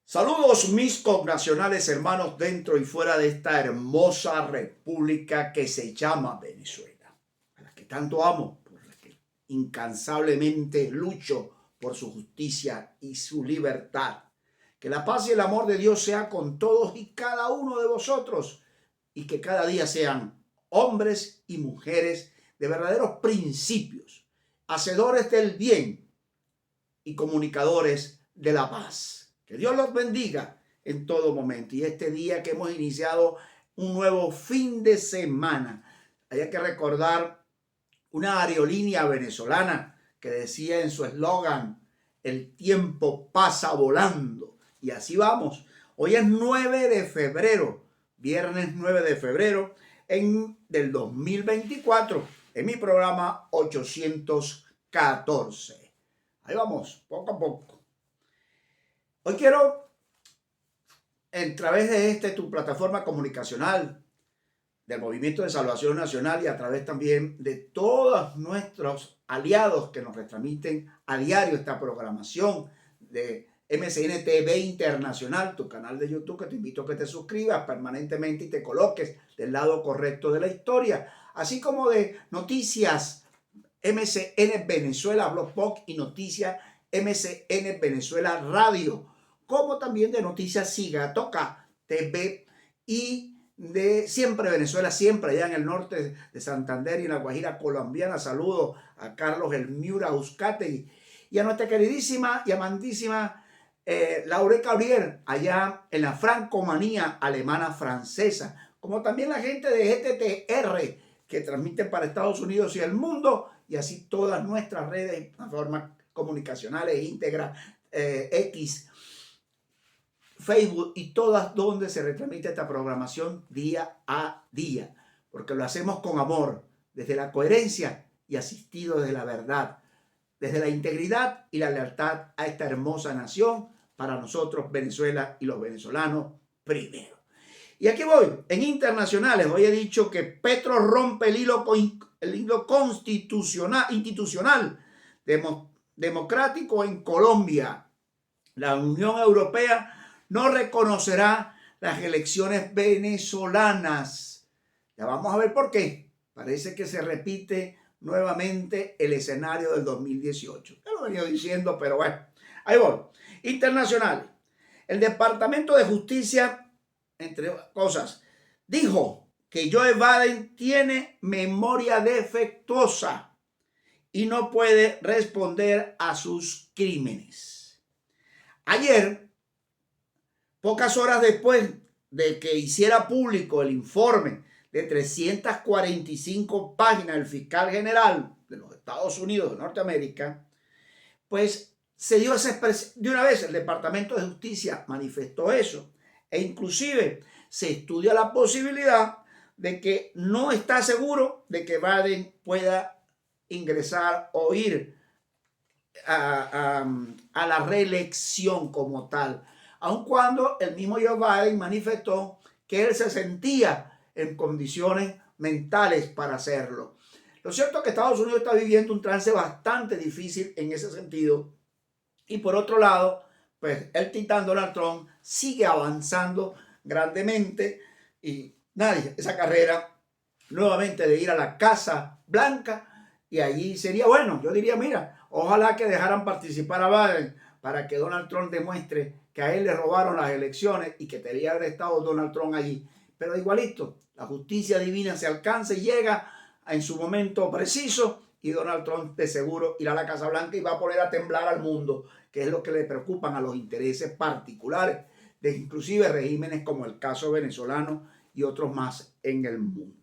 Saludos mis connacionales hermanos dentro y fuera de esta hermosa república que se llama Venezuela, a la que tanto amo, por la que incansablemente lucho por su justicia y su libertad. Que la paz y el amor de Dios sea con todos y cada uno de vosotros y que cada día sean hombres y mujeres de verdaderos principios, hacedores del bien y comunicadores de la paz. Que Dios los bendiga en todo momento. Y este día que hemos iniciado un nuevo fin de semana, hay que recordar una aerolínea venezolana que decía en su eslogan: el tiempo pasa volando. Y así vamos. Hoy es 9 de febrero, viernes 9 de febrero del 2024, en mi programa 814. Ahí vamos, poco a poco. Hoy quiero, a través de tu plataforma comunicacional, del Movimiento de Salvación Nacional y a través también de todos nuestros aliados que nos retransmiten a diario esta programación de MCN TV Internacional, tu canal de YouTube, que te invito a que te suscribas permanentemente y te coloques del lado correcto de la historia, así como de noticias MCN Venezuela Blogspot y noticias MCN Venezuela Radio, como también de Noticias Siga Toca TV y de Siempre Venezuela, siempre allá en el norte de Santander y en la Guajira colombiana. Saludo a Carlos El Miura Uzcategui y a nuestra queridísima y amantísima Laure Gabriel, allá en la francomanía alemana francesa, como también la gente de GTTR que transmiten para Estados Unidos y el mundo, y así todas nuestras redes y plataformas comunicacionales íntegras, X, Facebook y todas donde se retransmite esta programación día a día, porque lo hacemos con amor, desde la coherencia y asistido desde la verdad, desde la integridad y la lealtad a esta hermosa nación, para nosotros Venezuela y los venezolanos primero. Y aquí voy, en internacionales, hoy he dicho que Petro rompe el hilo institucional democrático en Colombia. La Unión Europea no reconocerá las elecciones venezolanas. Ya vamos a ver por qué. Parece que se repite nuevamente el escenario del 2018. Ya lo he venido diciendo, pero bueno, ahí voy. Internacional. El Departamento de Justicia, entre cosas, dijo que Joe Biden tiene memoria defectuosa y no puede responder a sus crímenes. Ayer, pocas horas después de que hiciera público el informe de 345 páginas del fiscal general de los Estados Unidos de Norteamérica, pues se dio esa expresión. De una vez el Departamento de Justicia manifestó eso, e inclusive se estudia la posibilidad de que no está seguro de que Biden pueda ingresar o ir a la reelección como tal, aun cuando el mismo Joe Biden manifestó que él se sentía en condiciones mentales para hacerlo. Lo cierto es que Estados Unidos está viviendo un trance bastante difícil en ese sentido, y por otro lado, pues el titán Donald Trump sigue avanzando grandemente y nadie, esa carrera nuevamente de ir a la Casa Blanca, y allí sería bueno. Yo diría, mira, ojalá que dejaran participar a Biden para que Donald Trump demuestre que a él le robaron las elecciones y que tenía haber estado Donald Trump allí. Pero igualito, la justicia divina se alcanza y llega en su momento preciso, y Donald Trump de seguro irá a la Casa Blanca y va a poner a temblar al mundo, que es lo que le preocupan a los intereses particulares de inclusive regímenes como el caso venezolano y otros más en el mundo.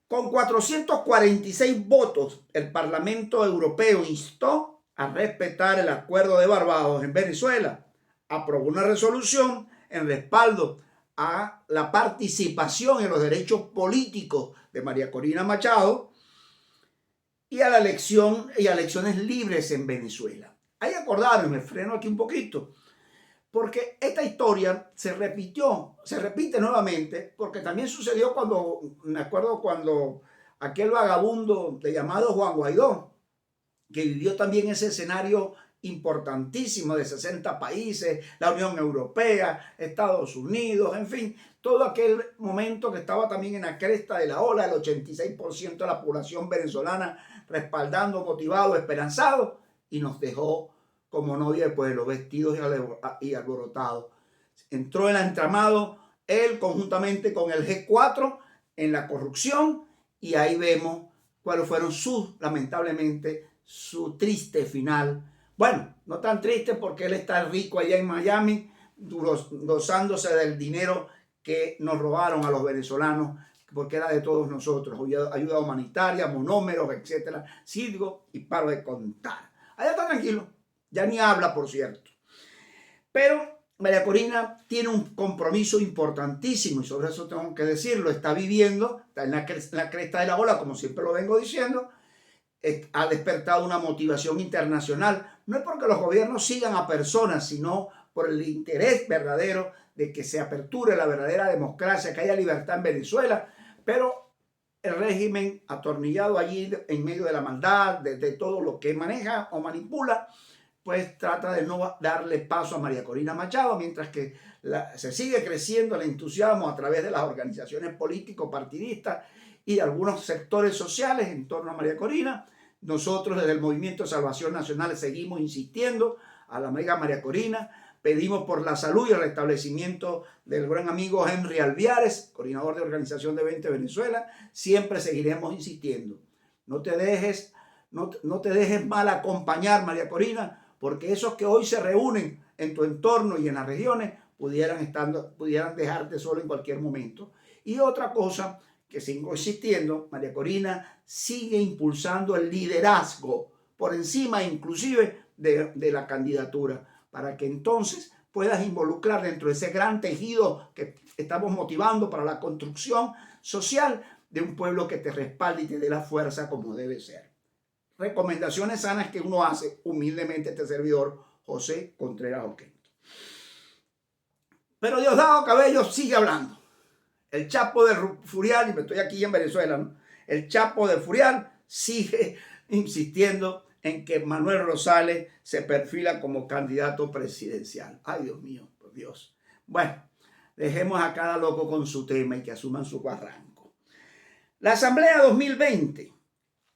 Con 446 votos, el Parlamento Europeo instó a respetar el Acuerdo de Barbados en Venezuela. Aprobó una resolución en respaldo a la participación en los derechos políticos de María Corina Machado y a la elección y a elecciones libres en Venezuela. Hay que acordarme, me freno aquí un poquito, porque esta historia se repite nuevamente, porque también sucedió me acuerdo cuando aquel vagabundo llamado Juan Guaidó, que vivió también ese escenario importantísimo de 60 países, la Unión Europea, Estados Unidos, en fin, todo aquel momento que estaba también en la cresta de la ola, el 86% de la población venezolana respaldando, motivado, esperanzado, y nos dejó como novia de pueblo, vestidos y alborotados. Entró en el entramado él conjuntamente con el G4 en la corrupción, y ahí vemos cuáles fueron lamentablemente, su triste final. Bueno, no tan triste porque él está rico allá en Miami, gozándose del dinero que nos robaron a los venezolanos, porque era de todos nosotros, ayuda humanitaria, monómeros, etcétera. Sigo y paro de contar. Allá está tranquilo, ya ni habla, por cierto. Pero María Corina tiene un compromiso importantísimo, y sobre eso tengo que decirlo. Está viviendo, está en la cresta de la ola, como siempre lo vengo diciendo. Ha despertado una motivación internacional. No es porque los gobiernos sigan a personas, sino por el interés verdadero de que se aperture la verdadera democracia, que haya libertad en Venezuela. Pero el régimen atornillado allí en medio de la maldad, de todo lo que maneja o manipula, pues trata de no darle paso a María Corina Machado, mientras que se sigue creciendo el entusiasmo a través de las organizaciones político-partidistas y de algunos sectores sociales en torno a María Corina. Nosotros desde el Movimiento de Salvación Nacional seguimos insistiendo a la amiga María Corina, pedimos por la salud y el restablecimiento del gran amigo Henry Alviares, coordinador de Organización de 20 Venezuela. Siempre seguiremos insistiendo. No te dejes mal acompañar, María Corina, porque esos que hoy se reúnen en tu entorno y en las regiones pudieran dejarte solo en cualquier momento. Y otra cosa que sigo insistiendo, María Corina sigue impulsando el liderazgo por encima inclusive de la candidatura, para que entonces puedas involucrar dentro de ese gran tejido que estamos motivando para la construcción social de un pueblo que te respalde y te dé la fuerza como debe ser. Recomendaciones sanas que uno hace humildemente, este servidor José Contreras Oquendo. Pero Diosdado Cabello sigue hablando. El Chapo de Furial, y me estoy aquí en Venezuela, ¿no? El Chapo de Furial sigue insistiendo en que Manuel Rosales se perfila como candidato presidencial. Ay, Dios mío, por Dios. Bueno, dejemos a cada loco con su tema y que asuman su barranco. La Asamblea 2020.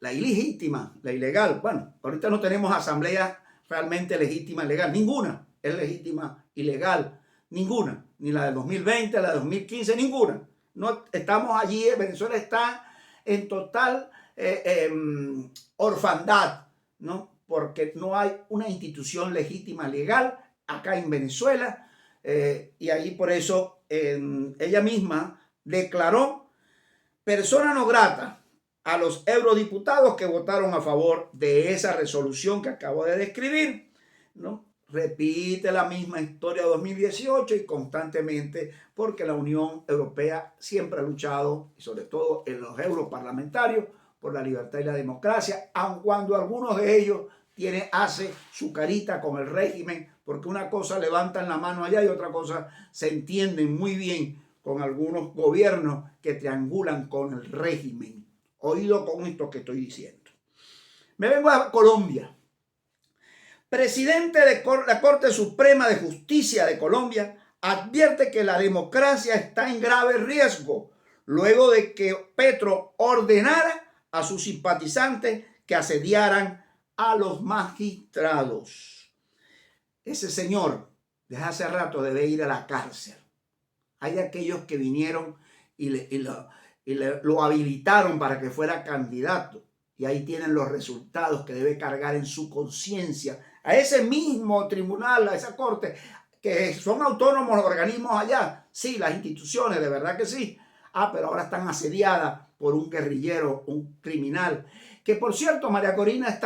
La ilegítima, la ilegal. Bueno, ahorita no tenemos asamblea realmente legítima, legal. Ninguna es legítima y legal. Ninguna. Ni la del 2020, la del 2015, ninguna. No estamos allí. Venezuela está en total orfandad, ¿no? Porque no hay una institución legítima, legal acá en Venezuela. Y ahí por eso ella misma declaró persona no grata a los eurodiputados que votaron a favor de esa resolución que acabo de describir, ¿no? Repite la misma historia de 2018 y constantemente, porque la Unión Europea siempre ha luchado, y sobre todo en los europarlamentarios, por la libertad y la democracia, aun cuando algunos de ellos hace su carita con el régimen, porque una cosa levantan la mano allá y otra cosa se entienden muy bien con algunos gobiernos que triangulan con el régimen. Oído con esto que estoy diciendo. Me vengo a Colombia. Presidente de la Corte Suprema de Justicia de Colombia advierte que la democracia está en grave riesgo luego de que Petro ordenara a sus simpatizantes que asediaran a los magistrados. Ese señor desde hace rato debe ir a la cárcel. Hay aquellos que vinieron y lo habilitaron para que fuera candidato, y ahí tienen los resultados que debe cargar en su conciencia a ese mismo tribunal, a esa corte, que son autónomos los organismos allá. Sí, las instituciones, de verdad que sí. Pero ahora están asediadas por un guerrillero, un criminal, que por cierto María Corina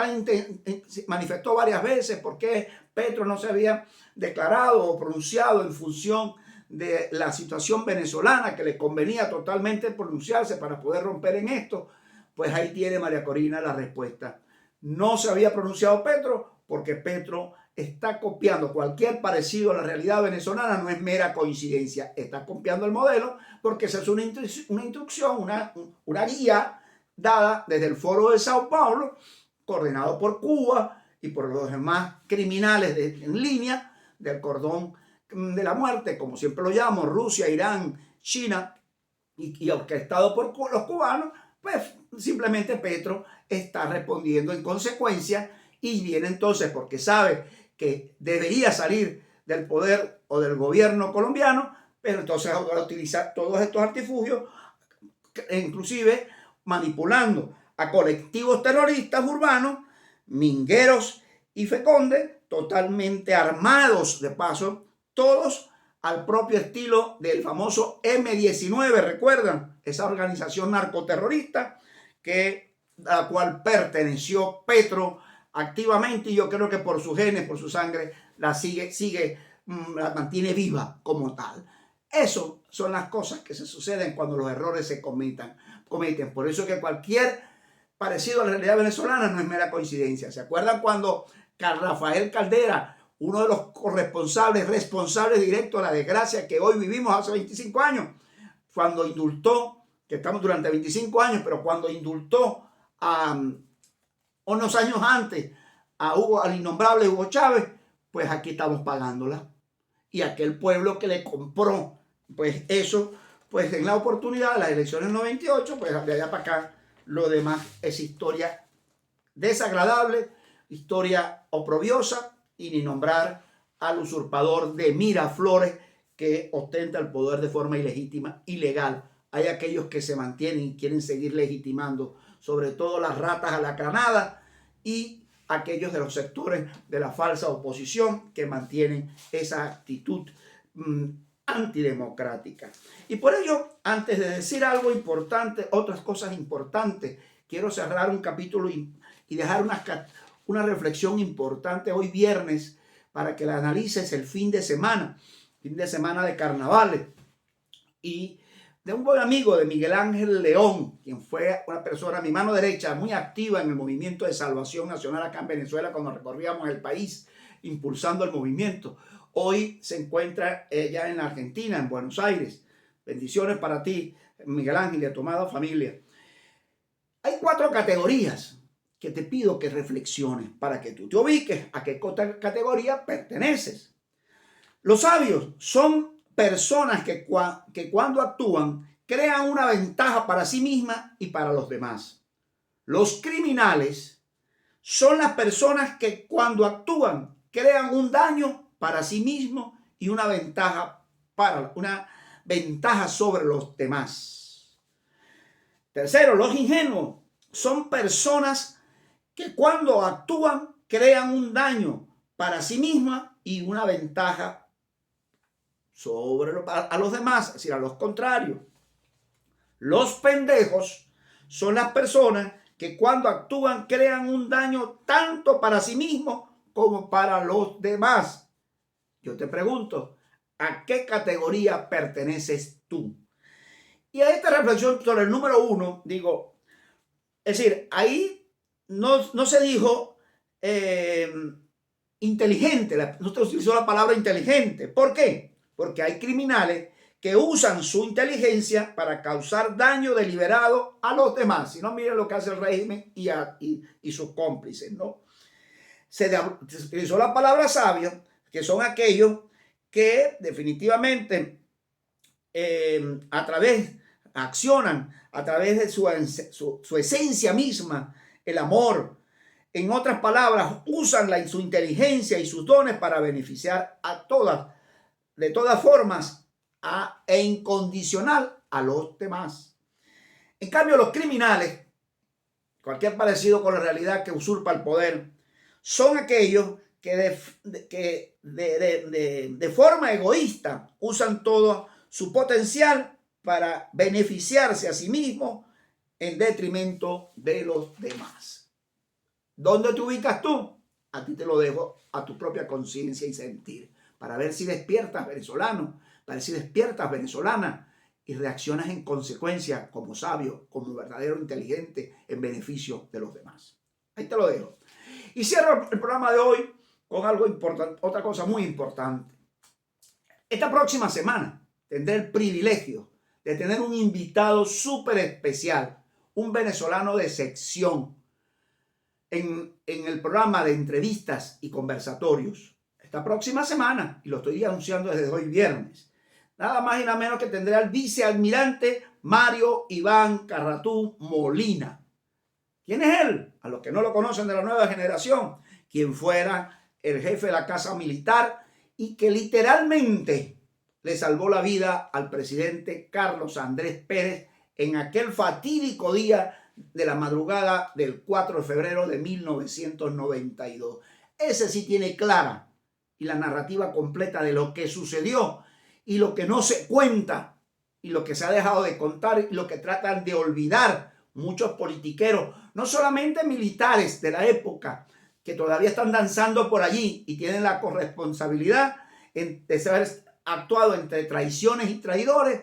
manifestó varias veces por qué Petro no se había declarado o pronunciado en función de la situación venezolana, que le convenía totalmente pronunciarse para poder romper en esto. Pues ahí tiene María Corina la respuesta. No se había pronunciado Petro porque Petro está copiando cualquier parecido a la realidad venezolana, no es mera coincidencia, está copiando el modelo porque esa es una instrucción, una guía dada desde el Foro de Sao Paulo, coordinado por Cuba y por los demás criminales en línea del cordón de la muerte, como siempre lo llamo, Rusia, Irán, China, y orquestado por los cubanos, pues simplemente Petro está respondiendo en consecuencia y viene entonces porque sabe que debería salir del poder o del gobierno colombiano, pero entonces va a utilizar todos estos artilugios, inclusive manipulando a colectivos terroristas urbanos, mingueros y fecondes, totalmente armados de paso, todos al propio estilo del famoso M-19, ¿recuerdan? Esa organización narcoterrorista a la cual perteneció Petro activamente, y yo creo que por sus genes, por su sangre, la mantiene viva como tal. Eso son las cosas que se suceden cuando los errores se cometen. Por eso que cualquier parecido a la realidad venezolana no es mera coincidencia. ¿Se acuerdan cuando Rafael Caldera, uno de los responsables directos de la desgracia que hoy vivimos hace 25 años, cuando indultó, que estamos durante 25 años, pero cuando indultó unos años antes al innombrable Hugo Chávez, pues aquí estamos pagándola. Y aquel pueblo que le compró, pues eso, pues en la oportunidad de las elecciones 98, pues de allá para acá, lo demás es historia desagradable, historia oprobiosa, y ni nombrar al usurpador de Miraflores que ostenta el poder de forma ilegítima, ilegal. Hay aquellos que se mantienen y quieren seguir legitimando, sobre todo las ratas alacranadas y aquellos de los sectores de la falsa oposición que mantienen esa actitud antidemocrática. Y por ello, antes de decir algo importante, otras cosas importantes, quiero cerrar un capítulo y dejar una reflexión importante hoy viernes para que la analices el fin de semana de carnavales, y de un buen amigo de Miguel Ángel León, quien fue una persona, mi mano derecha, muy activa en el movimiento de salvación nacional acá en Venezuela cuando recorríamos el país impulsando el movimiento. Hoy se encuentra ya en Argentina, en Buenos Aires. Bendiciones para ti, Miguel Ángel, y a tu amada familia. Hay 4 categorías que te pido que reflexiones para que tú te ubiques a qué categoría perteneces. Los sabios son personas que cuando actúan crean una ventaja para sí mismas y para los demás. Los criminales son las personas que cuando actúan crean un daño para sí mismos y una ventaja sobre los demás. Tercero, los ingenuos son personas que cuando actúan crean un daño para sí mismas y una ventaja a los demás, es decir, a los contrarios. Los pendejos son las personas que cuando actúan crean un daño tanto para sí mismos como para los demás. Yo te pregunto, ¿a qué categoría perteneces tú? Y a esta reflexión sobre el número 1, digo, es decir, ahí no se dijo inteligente, no se utilizó la palabra inteligente. ¿Por qué? Porque hay criminales que usan su inteligencia para causar daño deliberado a los demás. Si no, miren lo que hace el régimen y sus cómplices, ¿no? Se utilizó la palabra sabio, que son aquellos que definitivamente accionan a través de su esencia misma, el amor. En otras palabras, usan su inteligencia y sus dones para beneficiar a todas, de todas formas, e incondicional a los demás. En cambio, los criminales, cualquier parecido con la realidad que usurpa el poder, son aquellos que de forma egoísta usan todo su potencial para beneficiarse a sí mismos en detrimento de los demás. ¿Dónde te ubicas tú? A ti te lo dejo a tu propia conciencia y sentir, para ver si despiertas venezolano, para ver si despiertas venezolana y reaccionas en consecuencia como sabio, como verdadero inteligente en beneficio de los demás. Ahí te lo dejo. Y cierro el programa de hoy con algo importante, otra cosa muy importante. Esta próxima semana tendré el privilegio de tener un invitado súper especial, un venezolano de sección, en el programa de entrevistas y conversatorios esta próxima semana, y lo estoy anunciando desde hoy viernes. Nada más y nada menos que tendré al vicealmirante Mario Iván Carratú Molina. ¿Quién es él? A los que no lo conocen de la nueva generación, quien fuera el jefe de la Casa Militar y que literalmente le salvó la vida al presidente Carlos Andrés Pérez en aquel fatídico día de la madrugada del 4 de febrero de 1992. Ese sí tiene clara y la narrativa completa de lo que sucedió y lo que no se cuenta y lo que se ha dejado de contar y lo que tratan de olvidar muchos politiqueros, no solamente militares de la época, que todavía están danzando por allí y tienen la corresponsabilidad de haber actuado entre traiciones y traidores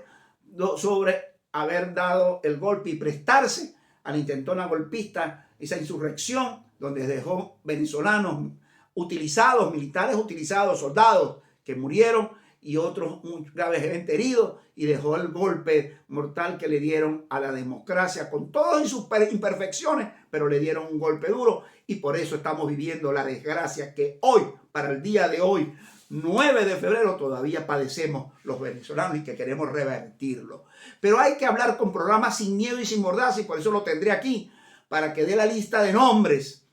sobre haber dado el golpe y prestarse a la intentona golpista, esa insurrección donde dejó venezolanos utilizados, militares utilizados, soldados que murieron y otros muy gravemente heridos, y dejó el golpe mortal que le dieron a la democracia con todas sus imperfecciones, pero le dieron un golpe duro, y por eso estamos viviendo la desgracia que hoy, para el día de hoy, 9 de febrero, todavía padecemos los venezolanos y que queremos revertirlo. Pero hay que hablar con programas sin miedo y sin mordaza, y por eso lo tendré aquí, para que dé la lista de nombres,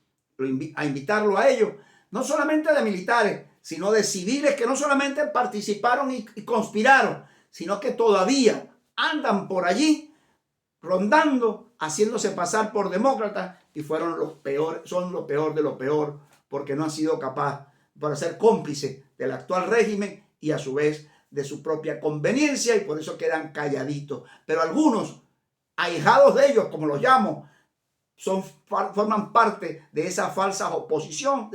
a invitarlo a ellos, no solamente de militares, sino de civiles que no solamente participaron y conspiraron, sino que todavía andan por allí rondando, haciéndose pasar por demócratas, y fueron los peores, son lo peor de lo peor, porque no han sido capaces para ser cómplices del actual régimen y a su vez de su propia conveniencia, y por eso quedan calladitos. Pero algunos, ahijados de ellos, como los llamo, forman parte de esa falsa oposición,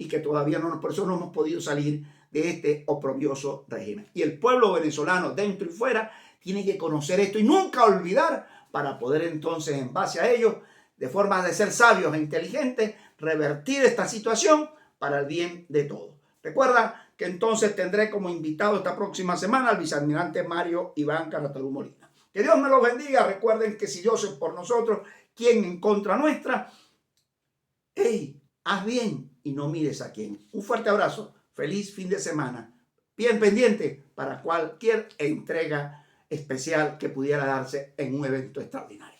y que todavía por eso no hemos podido salir de este oprobioso régimen. Y el pueblo venezolano, dentro y fuera, tiene que conocer esto y nunca olvidar, para poder entonces, en base a ello, de forma de ser sabios e inteligentes, revertir esta situación para el bien de todos. Recuerda que entonces tendré como invitado esta próxima semana al vicealmirante Mario Iván Carratú Molina. Que Dios me los bendiga. Recuerden que si Dios es por nosotros, ¿quién en contra nuestra? ¡Ey! Haz bien y no mires a quién. Un fuerte abrazo. Feliz fin de semana. Bien pendiente para cualquier entrega especial que pudiera darse en un evento extraordinario.